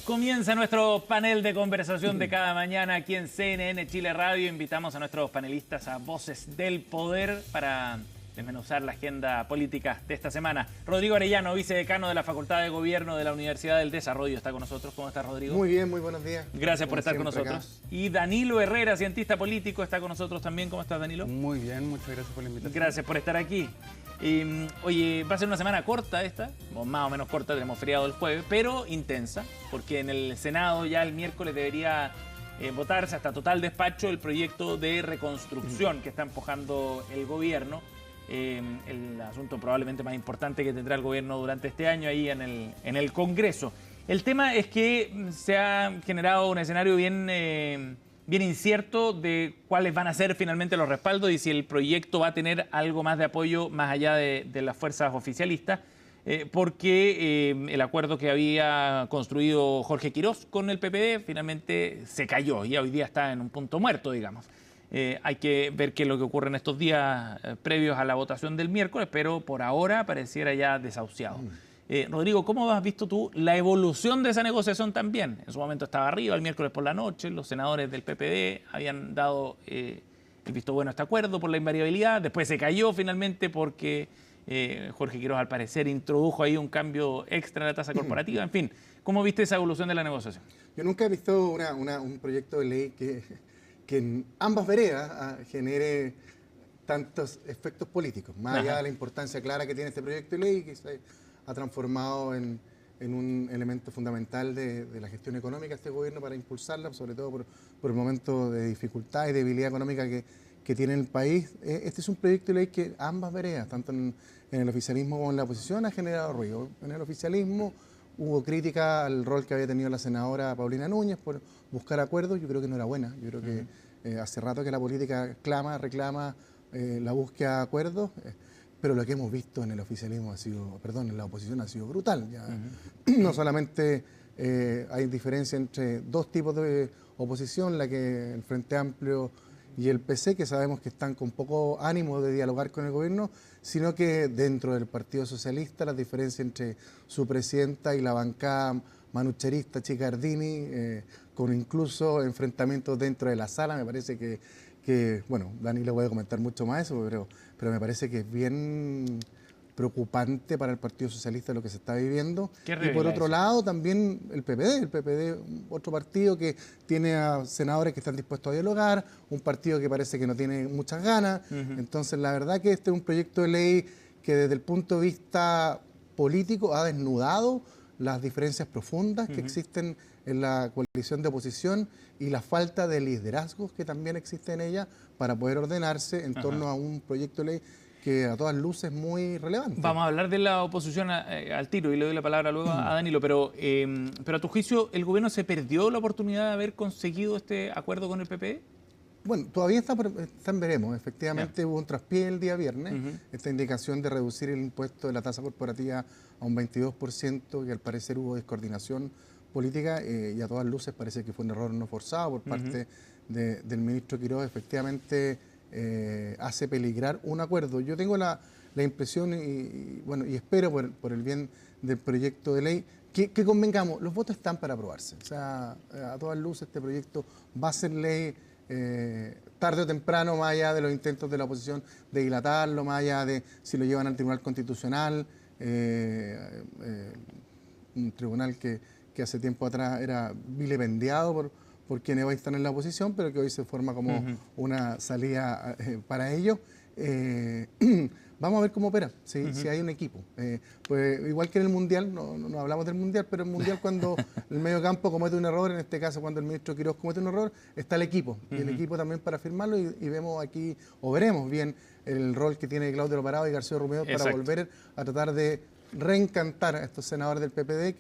Comienza nuestro panel de conversación de cada mañana aquí en CNN Chile Radio. Invitamos a nuestros panelistas a Voces del Poder para desmenuzar la agenda política de esta semana. Rodrigo Arellano, vicedecano de la Facultad de Gobierno de la Universidad del Desarrollo, está con nosotros. ¿Cómo estás, Rodrigo? Muy bien, muy buenos días. Gracias por estar con nosotros. Acá. Y Danilo Herrera, cientista político, está con nosotros también. ¿Cómo estás, Danilo? Muy bien, muchas gracias por la invitación. Gracias por estar aquí. Oye, va a ser una semana corta esta, o más o menos corta, tenemos feriado el jueves, pero intensa, porque en el Senado ya el miércoles debería votarse hasta total despacho el proyecto de reconstrucción que está empujando el gobierno. El asunto probablemente más importante que tendrá el gobierno durante este año ahí en el Congreso. El tema es que se ha generado un escenario bien incierto de cuáles van a ser finalmente los respaldos y si el proyecto va a tener algo más de apoyo más allá de las fuerzas oficialistas, porque el acuerdo que había construido Jorge Quirós con el PPD finalmente se cayó y hoy día está en un punto muerto, digamos. Hay que ver qué es lo que ocurre en estos días previos a la votación del miércoles, pero por ahora pareciera ya desahuciado. Rodrigo, ¿cómo has visto tú la evolución de esa negociación también? En su momento estaba arriba, el miércoles por la noche, los senadores del PPD habían dado el visto bueno a este acuerdo por la invariabilidad, después se cayó finalmente porque Jorge Quirós al parecer introdujo ahí un cambio extra en la tasa corporativa. En fin, ¿cómo viste esa evolución de la negociación? Yo nunca he visto un proyecto de ley que en ambas veredas genere tantos efectos políticos, más allá de la importancia clara que tiene este proyecto de ley, que se ha transformado en un elemento fundamental de la gestión económica de este gobierno para impulsarla, sobre todo por el momento de dificultad y debilidad económica que tiene el país. Este es un proyecto de ley que ambas veredas, tanto en el oficialismo como en la oposición, ha generado ruido. En el oficialismo hubo crítica al rol que había tenido la senadora Paulina Núñez por buscar acuerdos. Yo creo que no era buena. Yo creo que hace rato que la política reclama la búsqueda de acuerdos, pero lo que hemos visto en el oficialismo en la oposición ha sido brutal. Ya. No solamente hay diferencia entre dos tipos de oposición, la que el Frente Amplio y el PC, que sabemos que están con poco ánimo de dialogar con el gobierno, sino que dentro del Partido Socialista las diferencias entre su presidenta y la bancada manucherista Chicardini, con incluso enfrentamientos dentro de la sala. Me parece que bueno, Dani le puede comentar mucho más eso, pero me parece que es bien preocupante para el Partido Socialista lo que se está viviendo. Y por otro lado también el PPD, otro partido que tiene a senadores que están dispuestos a dialogar, un partido que parece que no tiene muchas ganas. Entonces la verdad que este es un proyecto de ley que desde el punto de vista político ha desnudado las diferencias profundas que existen en la coalición de oposición y la falta de liderazgos que también existe en ella para poder ordenarse en torno a un proyecto de ley que a todas luces es muy relevante. Vamos a hablar de la oposición al tiro y le doy la palabra luego a Danilo, pero a tu juicio, ¿el gobierno se perdió la oportunidad de haber conseguido este acuerdo con el PPD? Bueno, todavía está en veremos. Efectivamente hubo un traspié el día viernes, esta indicación de reducir el impuesto de la tasa corporativa a un 22%, que al parecer hubo descoordinación política y a todas luces parece que fue un error no forzado por parte del ministro Quirós. Efectivamente hace peligrar un acuerdo. Yo tengo la impresión y espero por el bien del proyecto de ley que convengamos, los votos están para aprobarse. O sea, a todas luces este proyecto va a ser ley tarde o temprano, más allá de los intentos de la oposición de dilatarlo, más allá de si lo llevan al Tribunal Constitucional, un tribunal que hace tiempo atrás era vilipendiado por quienes hoy están en la oposición, pero que hoy se forma como una salida para ellos. Vamos a ver cómo opera, si hay un equipo. Pues igual que en el Mundial, no hablamos del Mundial, pero en el Mundial cuando el medio campo comete un error, en este caso cuando el ministro Quirós comete un error, está el equipo. Y el equipo también para firmarlo y vemos aquí, o veremos bien el rol que tiene Claudio Alvarado y García Rumeo para volver a tratar de reencantar a estos senadores del PPD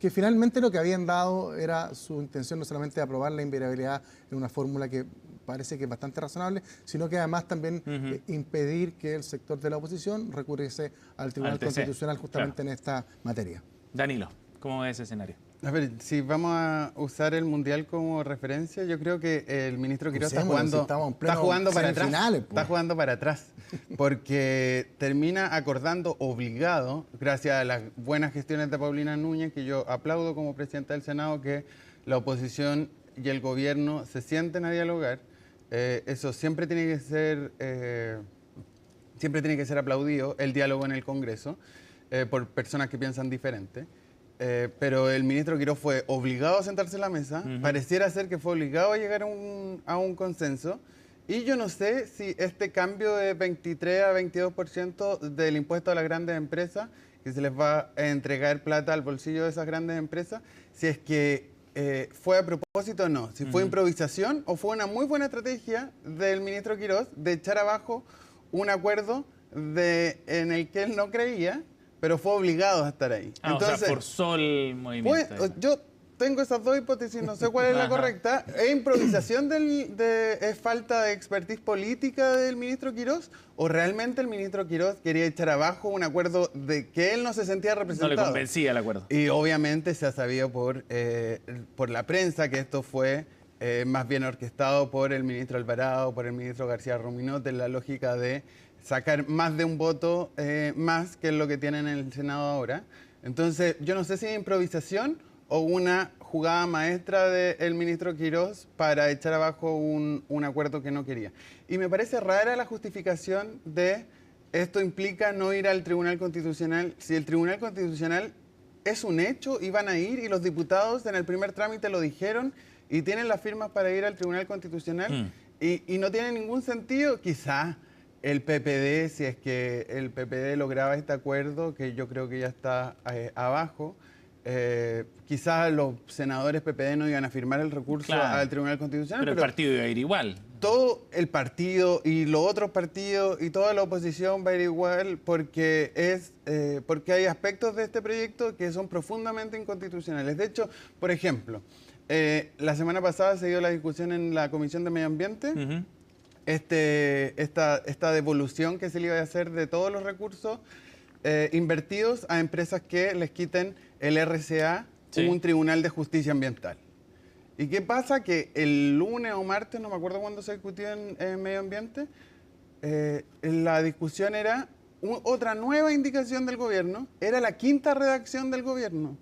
que finalmente lo que habían dado era su intención no solamente de aprobar la invariabilidad en una fórmula que parece que es bastante razonable, sino que además también impedir que el sector de la oposición recurriese al Tribunal Constitucional justamente en esta materia. Danilo, ¿cómo ves ese escenario? A ver, si vamos a usar el Mundial como referencia, yo creo que el ministro Quirós está jugando para atrás. Está jugando para atrás. porque termina acordando obligado, gracias a las buenas gestiones de Paulina Núñez, que yo aplaudo como presidenta del Senado, que la oposición y el gobierno se sienten a dialogar. Eso siempre tiene que ser aplaudido, el diálogo en el Congreso, por personas que piensan diferente. Pero el ministro Quirós fue obligado a sentarse en la mesa, pareciera ser que fue obligado a llegar a un consenso, y yo no sé si este cambio de 23 a 22% del impuesto a las grandes empresas, que se les va a entregar plata al bolsillo de esas grandes empresas, si es que fue a propósito o no, si fue improvisación o fue una muy buena estrategia del ministro Quirós de echar abajo un acuerdo en el que él no creía, pero fue obligado a estar ahí. Entonces, o sea, forzó el movimiento. Pues, yo tengo esas dos hipótesis, no sé cuál es la correcta. ¿Es improvisación es falta de expertise política del ministro Quirós? ¿O realmente el ministro Quirós quería echar abajo un acuerdo de que él no se sentía representado? No le convencía el acuerdo. Y obviamente se ha sabido por la prensa que esto fue más bien orquestado por el ministro Alvarado, por el ministro García Ruminot, en la lógica de sacar más de un voto más que es lo que tienen en el Senado ahora. Entonces, yo no sé si es improvisación o una jugada maestra del ministro Quirós para echar abajo un acuerdo que no quería. Y me parece rara la justificación de esto implica no ir al Tribunal Constitucional. Si el Tribunal Constitucional es un hecho, iban a ir y los diputados en el primer trámite lo dijeron y tienen las firmas para ir al Tribunal Constitucional y no tiene ningún sentido, quizá el PPD, si es que el PPD lograba este acuerdo, que yo creo que ya está abajo, quizás los senadores PPD no iban a firmar el recurso al Tribunal Constitucional. Pero el partido iba a ir igual. Todo el partido y los otros partidos y toda la oposición va a ir igual porque hay aspectos de este proyecto que son profundamente inconstitucionales. De hecho, por ejemplo, la semana pasada se dio la discusión en la Comisión de Medio Ambiente. Esta devolución que se le iba a hacer de todos los recursos invertidos a empresas que les quiten el RCA, un tribunal de justicia ambiental. ¿Y qué pasa? Que el lunes o martes, no me acuerdo cuándo se discutió en Medio Ambiente, la discusión era otra nueva indicación del gobierno, era la quinta redacción del gobierno.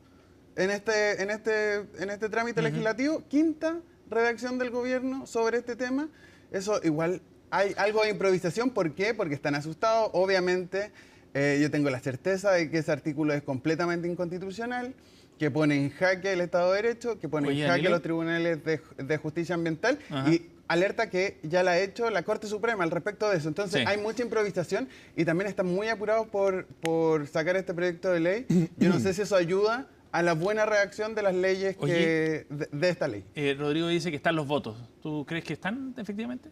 En este trámite legislativo, quinta redacción del gobierno sobre este tema. Eso igual hay algo de improvisación. ¿Por qué? Porque están asustados. Obviamente, yo tengo la certeza de que ese artículo es completamente inconstitucional, que pone en jaque el Estado de Derecho, que pone en jaque los tribunales de justicia ambiental y alerta que ya la ha hecho la Corte Suprema al respecto de eso. Entonces hay mucha improvisación y también están muy apurados por sacar este proyecto de ley. Yo no sé si eso ayuda a la buena redacción de las leyes de esta ley. Rodrigo dice que están los votos. ¿Tú crees que están efectivamente?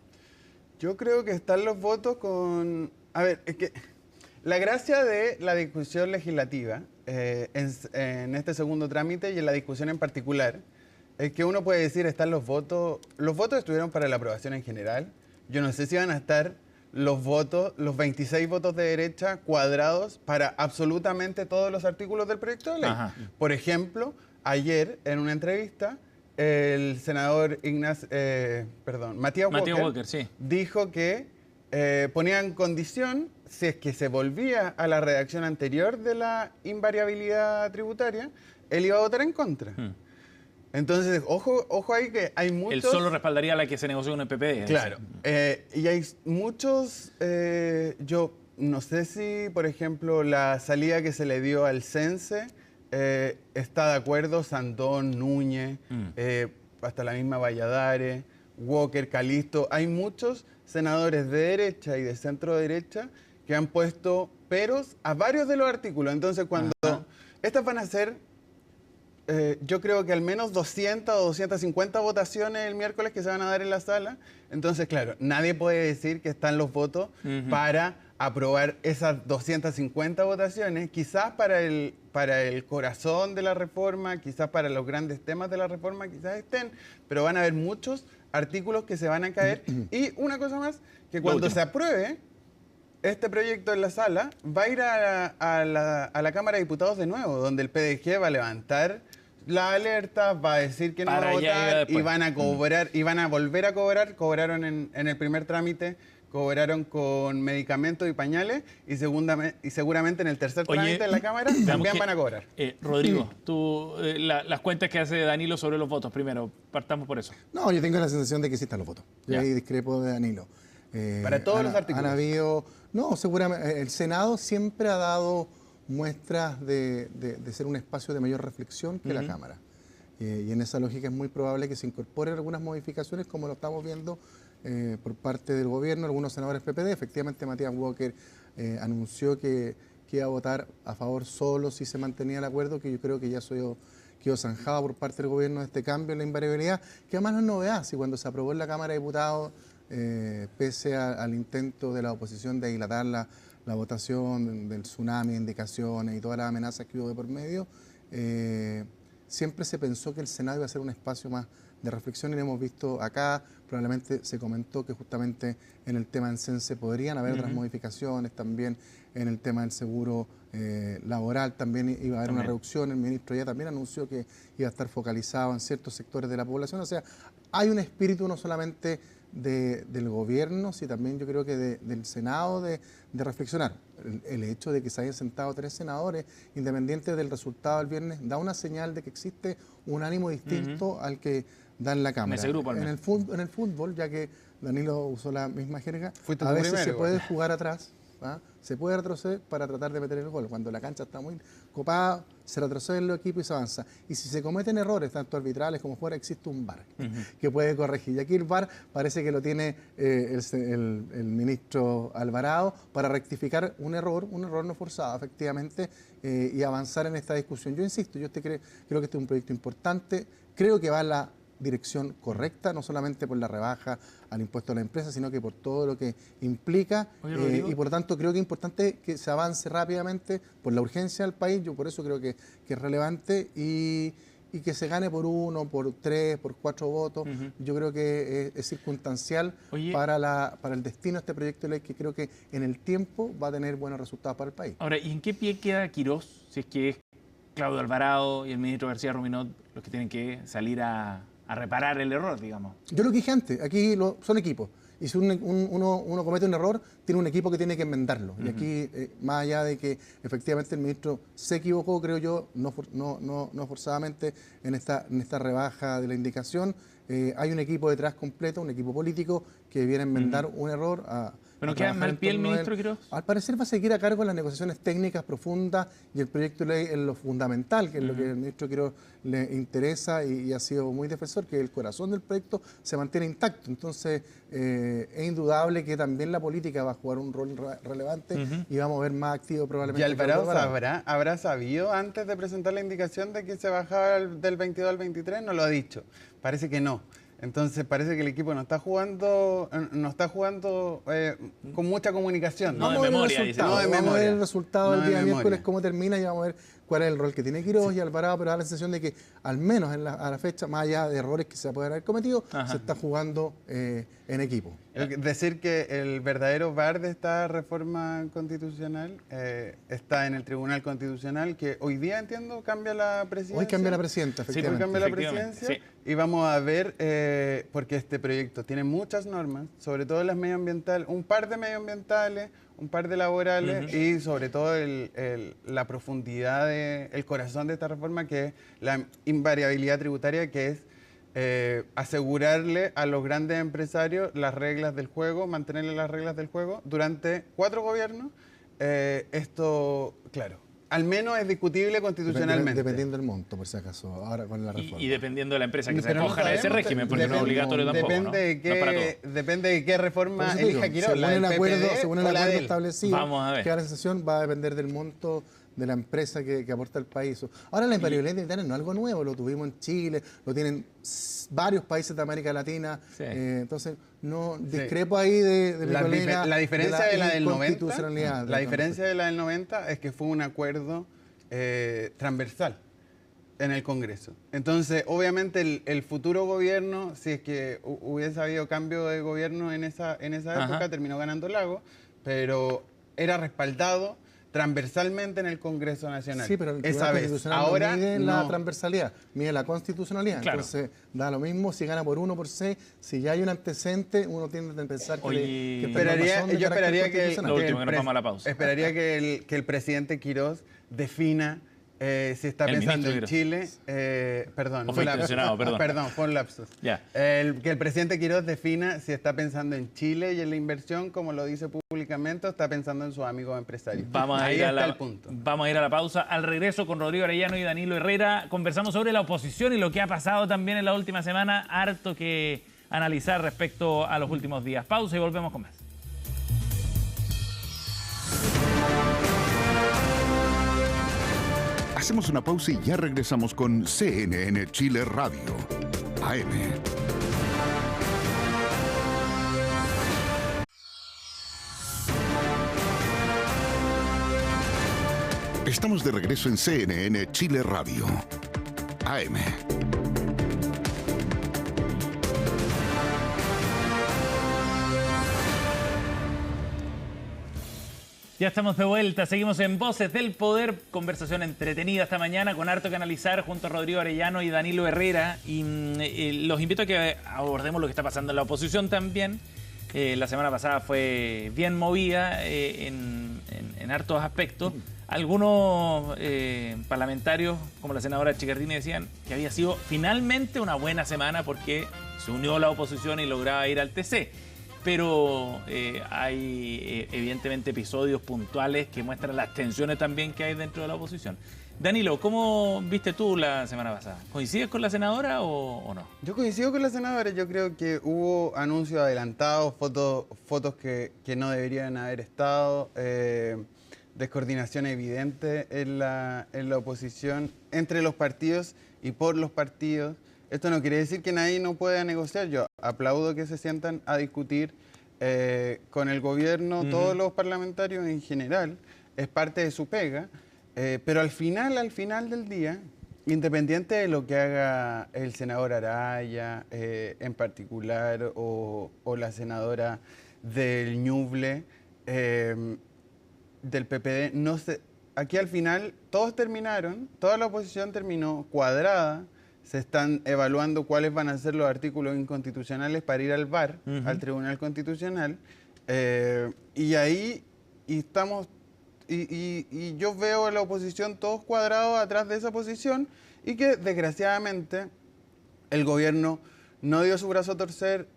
Yo creo que están los votos con... A ver, es que la gracia de la discusión legislativa en este segundo trámite y en la discusión en particular es que uno puede decir están los votos estuvieron para la aprobación en general. Yo no sé si van a estar los 26 votos de derecha cuadrados para absolutamente todos los artículos del proyecto de ley. Por ejemplo, ayer en una entrevista el senador Matías Walker dijo que ponía en condición, si es que se volvía a la redacción anterior de la invariabilidad tributaria, él iba a votar en contra. Entonces, ojo ahí que hay muchos... Él solo respaldaría la que se negoció con el PPD. Claro. Y hay muchos... yo no sé si, por ejemplo, la salida que se le dio al CENSE está de acuerdo, Sandón, Núñez, hasta la misma Valladares, Walker, Calisto. Hay muchos senadores de derecha y de centro derecha que han puesto peros a varios de los artículos. Entonces, cuando estas van a ser... yo creo que al menos 200 o 250 votaciones el miércoles que se van a dar en la sala. Entonces, claro, nadie puede decir que están los votos para aprobar esas 250 votaciones. Quizás para el corazón de la reforma, quizás para los grandes temas de la reforma, quizás estén, pero van a haber muchos artículos que se van a caer. Y una cosa más, que cuando se apruebe este proyecto en la sala, va a ir a la Cámara de Diputados de nuevo, donde el PDG va a levantar la alerta, va a decir que no va a votar y van a cobrar, y van a volver a cobrar. Cobraron en el primer trámite cobraron con medicamentos y pañales y seguramente en el tercer trámite en la Cámara también van a cobrar. Rodrigo, tú, las cuentas que hace Danilo sobre los votos, primero, partamos por eso. No, yo tengo la sensación de que sí están los votos. Yo ahí discrepo de Danilo. Para todos los artículos. Han habido, no, seguramente, el Senado siempre ha dado muestras de ser un espacio de mayor reflexión que la Cámara. Y en esa lógica es muy probable que se incorporen algunas modificaciones, como lo estamos viendo por parte del gobierno, algunos senadores PPD. Efectivamente, Matías Walker anunció que iba a votar a favor solo si se mantenía el acuerdo, que yo creo que ya quedó zanjado por parte del gobierno de este cambio en la invariabilidad, que además no es novedad. Si cuando se aprobó en la Cámara de Diputados, pese al intento de la oposición de dilatar la votación del tsunami, indicaciones y todas las amenazas que hubo de por medio, siempre se pensó que el Senado iba a ser un espacio más de reflexión y lo hemos visto acá. Probablemente se comentó que justamente en el tema del CENSE podrían haber otras modificaciones, también en el tema del seguro laboral también iba a haber una reducción. El ministro ya también anunció que iba a estar focalizado en ciertos sectores de la población. O sea, hay un espíritu no solamente del gobierno, sino también yo creo que del Senado de reflexionar. El hecho de que se hayan sentado 3 senadores, independiente del resultado del viernes, da una señal de que existe un ánimo distinto al que da en la Cámara. En ese grupo, en el fútbol, ya que Danilo usó la misma jerga, Fuiste a veces primero, se puede igual. jugar atrás, ¿ah? Se puede retroceder para tratar de meter el gol. Cuando la cancha está muy copada, se retroceden los equipos y se avanza. Y si se cometen errores, tanto arbitrales como fuera, existe un VAR que puede corregir. Y aquí el VAR parece que lo tiene el ministro Alvarado para rectificar un error no forzado, efectivamente, y avanzar en esta discusión. Yo insisto, creo que este es un proyecto importante, creo que va en la dirección correcta, no solamente por la rebaja al impuesto a la empresa, sino que por todo lo que implica. Oye, y por lo tanto creo que es importante que se avance rápidamente por la urgencia del país. Yo por eso creo que es relevante y que se gane por 1, por 3, por 4 votos. Yo creo que es circunstancial para el destino de este proyecto de ley, que creo que en el tiempo va a tener buenos resultados para el país. Ahora, ¿y en qué pie queda Quirós si es que es Claudio Alvarado y el ministro García Ruminot los que tienen que salir a reparar el error, digamos? Yo lo que dije antes, aquí son equipos. Y si uno comete un error, tiene un equipo que tiene que enmendarlo. Y aquí, más allá de que efectivamente el ministro se equivocó, creo yo, no forzadamente en esta rebaja de la indicación, hay un equipo detrás completo, un equipo político que viene a enmendar un error. ¿Pero queda mal pie el ministro Quirós? Al parecer va a seguir a cargo en las negociaciones técnicas profundas y el proyecto de ley en lo fundamental, que es lo que el ministro Quirós le interesa y ha sido muy defensor, que el corazón del proyecto se mantiene intacto. Entonces, es indudable que también la política va a jugar un rol relevante y vamos a ver más activo probablemente. ¿Y Alvarado habrá sabido antes de presentar la indicación de que se bajaba del 22 al 23? No lo ha dicho. Parece que no. Entonces parece que el equipo no está jugando con mucha comunicación. No de memoria, dice. Vamos a ver el resultado del día miércoles, cómo termina, y vamos a ver cuál es el rol que tiene Quirós y Alvarado, pero da la sensación de que al menos a la fecha, más allá de errores que se pueden haber cometido, se está jugando en equipo. Decir que el verdadero VAR de esta reforma constitucional está en el Tribunal Constitucional, que hoy día, entiendo, cambia la presidencia. Hoy cambia la presidenta, efectivamente. Sí, cambia la presidencia. Y vamos a ver, porque este proyecto tiene muchas normas, sobre todo las medioambientales, un par de medioambientales, un par de laborales y sobre todo la profundidad, el corazón de esta reforma, que es la invariabilidad tributaria, que es asegurarle a los grandes empresarios las reglas del juego, mantenerle las reglas del juego durante 4 gobiernos. Esto, claro, al menos es discutible constitucionalmente. Dependiendo del monto, por si acaso, ahora con la reforma. Y dependiendo de la empresa que se acoja a ese régimen, porque no es obligatorio tampoco. Depende de qué reforma elija Quirós. Según el acuerdo establecido, vamos a ver. que la sensación va a depender del monto de la empresa que aporta el país. Ahora, la invariabilidad tributaria no es algo nuevo, lo tuvimos en Chile, lo tienen varios países de América Latina. Entonces, no discrepo ahí de mi colega. La diferencia de la del 90, la diferencia de la del 90 es que fue un acuerdo transversal en el Congreso. Entonces, obviamente, el futuro gobierno, si es que hubiese habido cambio de gobierno en esa época, terminó ganando Lago, pero era respaldado transversalmente en el Congreso Nacional. Sí, pero el esa Tribunal vez. Constitucional Ahora no mide la no. transversalidad, mide la constitucionalidad. Claro. Entonces, da lo mismo si gana por 1 por 6. Si ya hay un antecedente, uno tiende a pensar que, Oye, que estas normas son de yo carácter esperaría que, constitucional. Lo último, que nos pres- vamos a la pausa. esperaría que el presidente Quirós defina si está El pensando ministro en Chile. Perdón, O fue intencionado, perdón. Perdón, fue un lapsus. Ya. Que el presidente Quirós defina si está pensando en Chile y en la inversión, como lo dice públicamente, o está pensando en sus amigos empresarios. Vamos a Ahí ir a está la, el punto. vamos a ir a la pausa. Al regreso con Rodrigo Arellano y Danilo Herrera conversamos sobre la oposición y lo que ha pasado también en la última semana. Harto que analizar respecto a los últimos días. Pausa y volvemos con más. Hacemos una pausa y ya regresamos con CNN Chile Radio, AM. Estamos de regreso en CNN Chile Radio, AM. Ya estamos de vuelta, seguimos en Voces del Poder, conversación entretenida esta mañana con harto que analizar junto a Rodrigo Arellano y Danilo Herrera. Y los invito a que abordemos lo que está pasando en la oposición también. La semana pasada fue bien movida en hartos aspectos. Algunos parlamentarios, como la senadora Chickardini, decían que había sido finalmente una buena semana porque se unió la oposición y lograba ir al TC. Pero hay evidentemente episodios puntuales que muestran las tensiones también que hay dentro de la oposición. Danilo, ¿cómo viste tú la semana pasada? ¿Coincides con la senadora o no? Yo coincido con la senadora, yo creo que hubo anuncios adelantados, fotos que no deberían haber estado, descoordinación evidente en la oposición entre los partidos y por los partidos. Esto no quiere decir que nadie no pueda negociar. Yo aplaudo que se sientan a discutir con el gobierno, todos los parlamentarios en general, es parte de su pega, pero al final del día, independiente de lo que haga el senador Araya en particular o la senadora del Ñuble, del PPD, no sé, aquí al final todos terminaron, toda la oposición terminó cuadrada. Se están evaluando cuáles van a ser los artículos inconstitucionales para ir al VAR, al Tribunal Constitucional. Y ahí estamos, y yo veo a la oposición todos cuadrados atrás de esa posición y que desgraciadamente el gobierno no dio su brazo a torcer,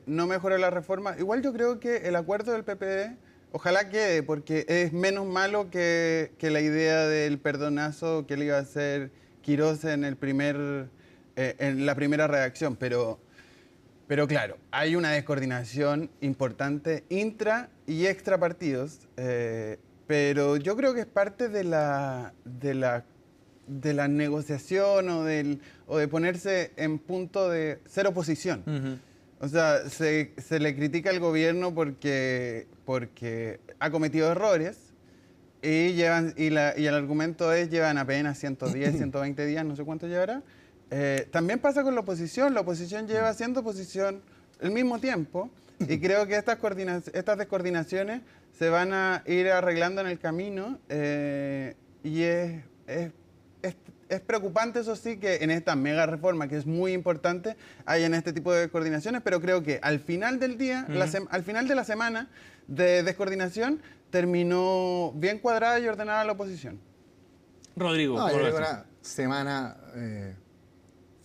no mejoró la reforma. Igual yo creo que el acuerdo del PPD ojalá quede, porque es menos malo que la idea del perdonazo que le iba a hacer Quirós en la primera redacción, pero claro, hay una descoordinación importante intra y extra partidos, pero yo creo que es parte de la negociación o de ponerse en punto de ser oposición. O sea, se le critica al gobierno porque ha cometido errores. Y el argumento es, llevan apenas 110, 120 días, no sé cuánto llevará. También pasa con la oposición lleva haciendo oposición el mismo tiempo y creo que estas descoordinaciones se van a ir arreglando en el camino y es preocupante, eso sí, que en esta mega reforma, que es muy importante, hayan este tipo de descoordinaciones, pero creo que al final del día, al final de la semana de descoordinación, terminó bien cuadrada y ordenada la oposición. Rodrigo, No, ¿cómo yo lo creo que ves una semana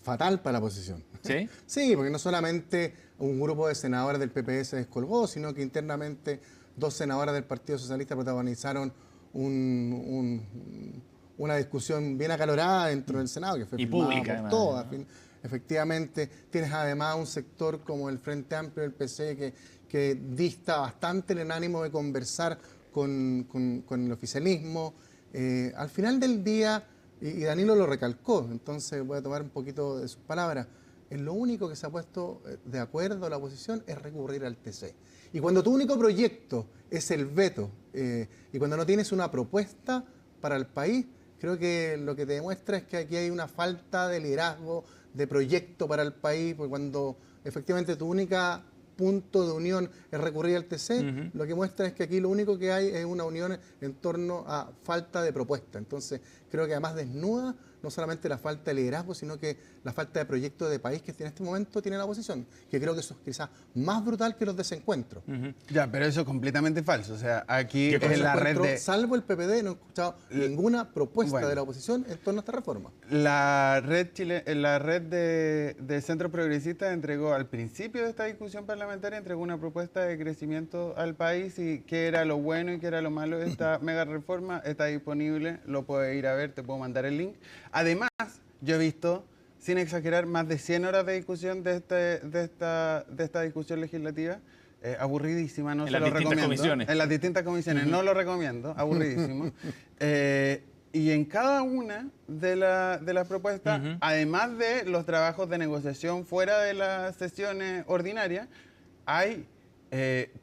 fatal para la oposición. tú? ¿Sí? Sí, porque no solamente un grupo de senadores del PPS se descolgó, sino que internamente 2 senadoras del Partido Socialista protagonizaron una discusión bien acalorada dentro del Senado, que fue Y firmada pública, por además, todas. ¿no? Efectivamente, tienes además un sector como el Frente Amplio del PC que dista bastante en el ánimo de conversar con el oficialismo. Al final del día, y Danilo lo recalcó, entonces voy a tomar un poquito de sus palabras, lo único que se ha puesto de acuerdo la oposición es recurrir al TC. Y cuando tu único proyecto es el veto, y cuando no tienes una propuesta para el país, creo que lo que te demuestra es que aquí hay una falta de liderazgo, de proyecto para el país, porque cuando efectivamente tu única punto de unión es recurrir al TC, lo que muestra es que aquí lo único que hay es una unión en torno a falta de propuesta. Entonces, creo que además desnuda no solamente la falta de liderazgo, sino que la falta de proyecto de país que en este momento tiene la oposición, que creo que eso es quizás más brutal que los desencuentros. Ya, pero eso es completamente falso. O sea, aquí Que en la red de... Salvo el PPD, no he escuchado ninguna propuesta de la oposición en torno a esta reforma. La red de Centro Progresista entregó al principio de esta discusión parlamentaria, entregó una propuesta de crecimiento al país y qué era lo bueno y qué era lo malo de esta mega reforma. Está disponible, lo puedes ir a ver, te puedo mandar el link. Además, yo he visto, sin exagerar, más de 100 horas de discusión de esta discusión legislativa. Aburridísima, no se lo recomiendo. Comisiones. En las distintas comisiones, no lo recomiendo, aburridísimo. Y en cada una de las propuestas, además de los trabajos de negociación fuera de las sesiones ordinarias, hay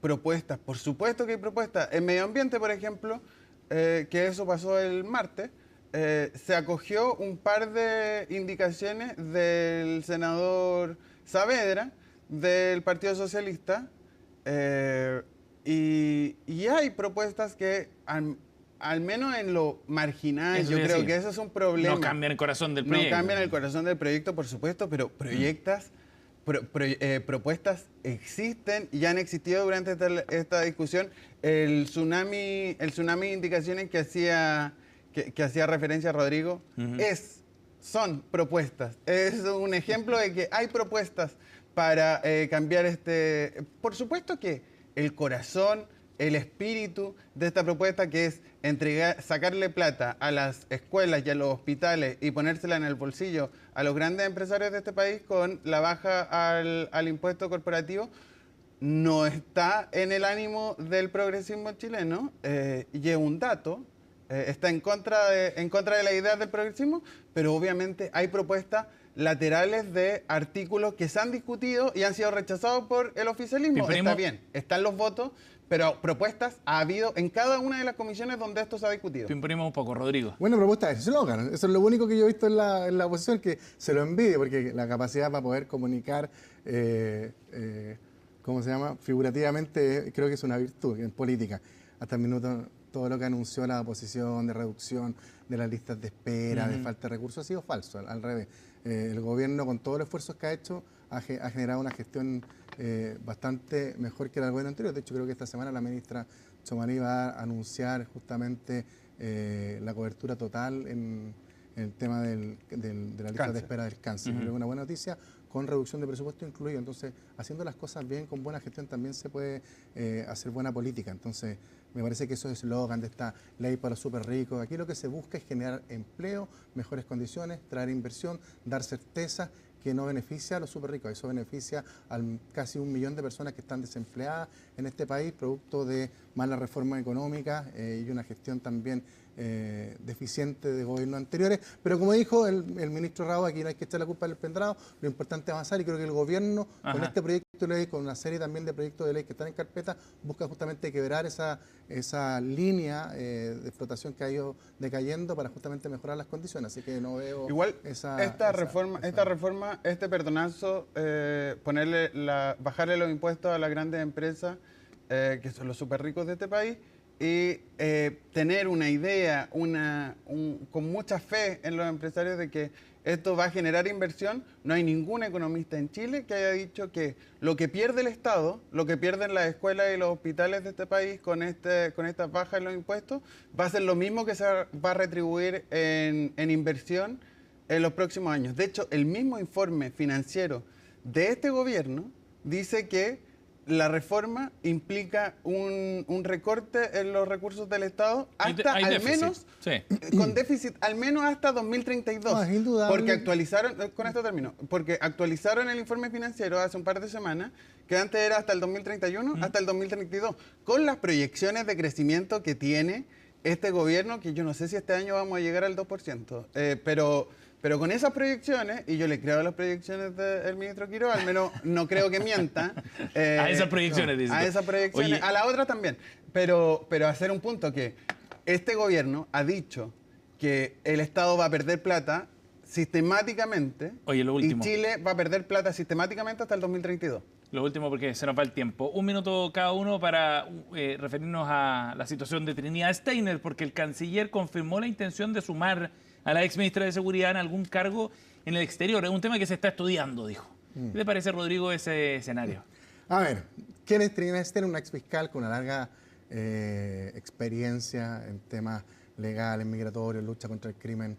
propuestas. Por supuesto que hay propuestas. En medio ambiente, por ejemplo, que eso pasó el martes, se acogió un par de indicaciones del senador Saavedra, del Partido Socialista, y hay propuestas que, al menos en lo marginal, Eso yo creo decir, que eso es un problema. No cambian el corazón del proyecto. No cambian el corazón del proyecto, por supuesto, pero propuestas existen y han existido durante esta discusión. El tsunami de indicaciones que hacía referencia a Rodrigo son propuestas. Es un ejemplo de que hay propuestas para cambiar Por supuesto que el corazón, el espíritu de esta propuesta, que es sacarle plata a las escuelas y a los hospitales y ponérsela en el bolsillo a los grandes empresarios de este país con la baja al impuesto corporativo, no está en el ánimo del progresismo chileno, y es un dato. Está en contra de la idea del progresismo, pero obviamente hay propuestas laterales de artículos que se han discutido y han sido rechazados por el oficialismo. Está bien, están los votos, pero propuestas ha habido en cada una de las comisiones donde esto se ha discutido. Te imponimos un poco, Rodrigo. Buena propuesta de eslogan. Eso es lo único que yo he visto en la oposición, que se lo envidio, porque la capacidad para poder comunicar, ¿cómo se llama? Figurativamente, creo que es una virtud en política. Hasta el minuto, todo lo que anunció la oposición de reducción de las listas de espera, de falta de recursos, ha sido falso, al revés. El gobierno, con todos los esfuerzos que ha hecho, ha generado una gestión bastante mejor que el gobierno anterior. De hecho, creo que esta semana la ministra Txomaní va a anunciar justamente la cobertura total en el tema de la lista de espera del cáncer. Creo que es una buena noticia, con reducción de presupuesto incluido. Entonces, haciendo las cosas bien, con buena gestión, también se puede hacer buena política. Entonces, me parece que eso es el eslogan de esta ley para los súper ricos. Aquí lo que se busca es generar empleo, mejores condiciones, traer inversión, dar certeza, que no beneficia a los súper ricos. Eso beneficia a casi 1 millón de personas que están desempleadas en este país, producto de malas reformas económicas y una gestión también deficiente de gobiernos anteriores. Pero como dijo el ministro Rao, aquí no hay que echar la culpa del Pendrado, lo importante es avanzar, y creo que el gobierno, con este proyecto de ley, con una serie también de proyectos de ley que están en carpeta, busca justamente quebrar esa línea de explotación que ha ido decayendo para justamente mejorar las condiciones. Así que no veo esta reforma, este perdonazo, bajarle los impuestos a las grandes empresas, que son los súper ricos de este país, y tener una idea, con mucha fe en los empresarios de que esto va a generar inversión. No hay ningún economista en Chile que haya dicho que lo que pierde el Estado, lo que pierden las escuelas y los hospitales de este país con estas bajas en los impuestos, va a ser lo mismo que se va a retribuir en inversión en los próximos años. De hecho, el mismo informe financiero de este gobierno dice que la reforma implica un recorte en los recursos del Estado hasta hay al déficit, menos, sí. con déficit al menos hasta 2032. No, es indudable. Porque actualizaron, con esto termino, porque actualizaron el informe financiero hace un par de semanas, que antes era hasta el 2031, hasta el 2032, con las proyecciones de crecimiento que tiene este gobierno, que yo no sé si este año vamos a llegar al 2%, pero con esas proyecciones, y yo le creo a las proyecciones del ministro Quiroga, al menos no creo que mienta. A esas proyecciones, dice. A esas proyecciones, Oye, a la otra también. Pero hacer un punto que este gobierno ha dicho que el Estado va a perder plata sistemáticamente. Oye, lo último. Y Chile va a perder plata sistemáticamente hasta el 2032. Lo último, porque se nos va el tiempo. Un minuto cada uno para referirnos a la situación de Trinidad Steiner, porque el canciller confirmó la intención de sumar a la ex ministra de Seguridad en algún cargo en el exterior. Es un tema que se está estudiando, dijo. ¿Qué te parece, Rodrigo, ese escenario? A ver, ¿quién es Trinidad Steiner? Una ex fiscal con una larga experiencia en temas legales, migratorios, lucha contra el crimen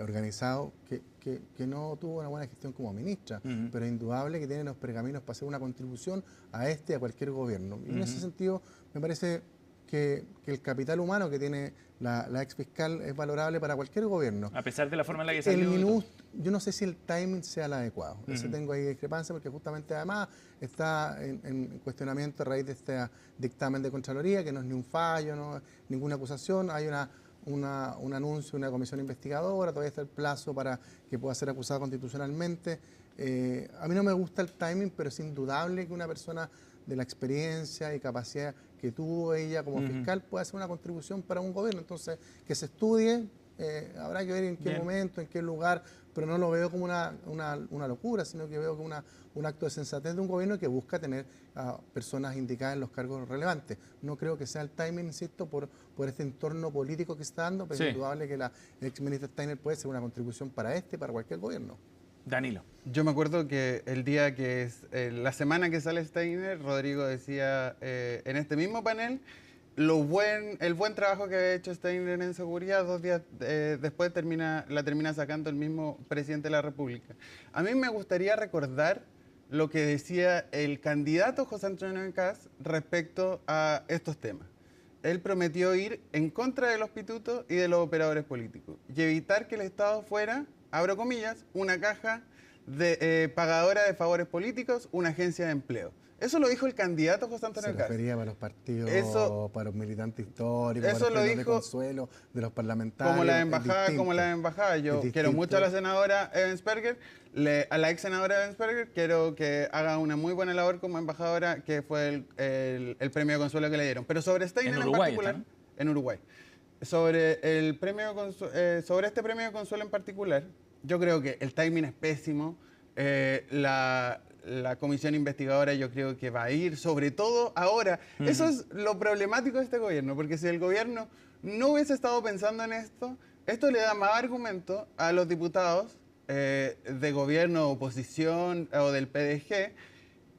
organizado, que no tuvo una buena gestión como ministra, pero es indudable que tiene los pergaminos para hacer una contribución a este y a cualquier gobierno. Y en ese sentido, me parece que el capital humano que tiene la ex fiscal es valorable para cualquier gobierno. A pesar de la forma en la que salió. Yo no sé si el timing sea el adecuado. Eso tengo ahí discrepancia porque justamente además está en cuestionamiento a raíz de este dictamen de Contraloría, que no es ni un fallo, no es ninguna acusación. Hay un anuncio, una comisión investigadora, todavía está el plazo para que pueda ser acusado constitucionalmente. A mí no me gusta el timing, pero es indudable que una persona de la experiencia y capacidad que tuvo ella como fiscal puede hacer una contribución para un gobierno. Entonces, que se estudie, habrá que ver en qué momento, en qué lugar, pero no lo veo como una locura, sino que veo como un acto de sensatez de un gobierno que busca tener a personas indicadas en los cargos relevantes. No creo que sea el timing, insisto, por este entorno político que está dando, pero es indudable que la ex ministra Steiner puede ser una contribución para para cualquier gobierno. Danilo. Yo me acuerdo que el día que es la semana que sale Steiner, Rodrigo decía en este mismo panel el buen trabajo que había hecho Steiner en seguridad. 2 días después la termina sacando el mismo presidente de la República. A mí me gustaría recordar lo que decía el candidato José Antonio Kast respecto a estos temas. Él prometió ir en contra de los pitutos y de los operadores políticos y evitar que el Estado fuera, abro comillas, una caja de pagadora de favores políticos, una agencia de empleo. Eso lo dijo el candidato José Antonio Kast. Se refería para los partidos, para los militantes históricos, eso para los lo de dijo, consuelo de los parlamentarios. Como la embajada. Yo quiero mucho a la senadora Ebensperger, a la ex senadora Ebensperger, quiero que haga una muy buena labor como embajadora, que fue el premio de consuelo que le dieron. Pero sobre Steiner en particular, ¿no? En Uruguay. Sobre este premio de consuelo en particular, yo creo que el timing es pésimo. La comisión investigadora yo creo que va a ir, sobre todo ahora. Eso es lo problemático de este gobierno, porque si el gobierno no hubiese estado pensando en esto le da más argumento a los diputados de gobierno, oposición o del PDG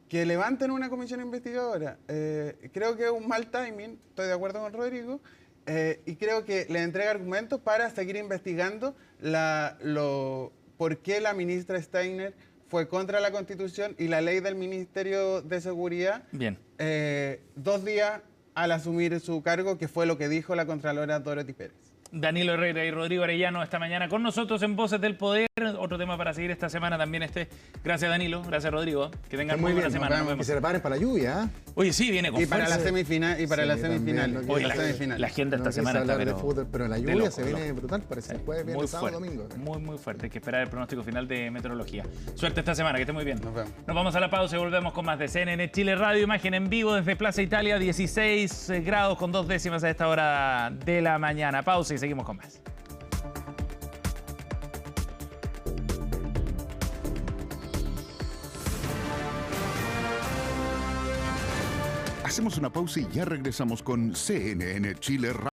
que levanten una comisión investigadora. Creo que es un mal timing, estoy de acuerdo con Rodrigo, y creo que le entrega argumentos para seguir investigando por qué la ministra Steiner fue contra la Constitución y la ley del Ministerio de Seguridad. Bien. 2 días al asumir su cargo, que fue lo que dijo la Contralora Dorothy Pérez. Danilo Herrera y Rodrigo Arellano esta mañana con nosotros en Voces del Poder. Otro tema para seguir esta semana también Gracias, Danilo. Gracias, Rodrigo. Que tengan muy buena semana. Nos vemos. Que se preparen para la lluvia. Oye, sí, viene con para la semifinal. Oye, la agenda esta semana está, pero la lluvia se viene brutal. Parece jueves, viernes, sábado, domingo. Muy fuerte. Hay que esperar el pronóstico final de meteorología. Suerte esta semana, que esté muy bien. Nos vemos. Nos vamos a la pausa y volvemos con más de CNN Chile Radio. Imagen en vivo desde Plaza Italia, 16 grados con 2 décimas a esta hora de la mañana. Pausa y seguimos con más. Hacemos una pausa y ya regresamos con CNN Chile Radio.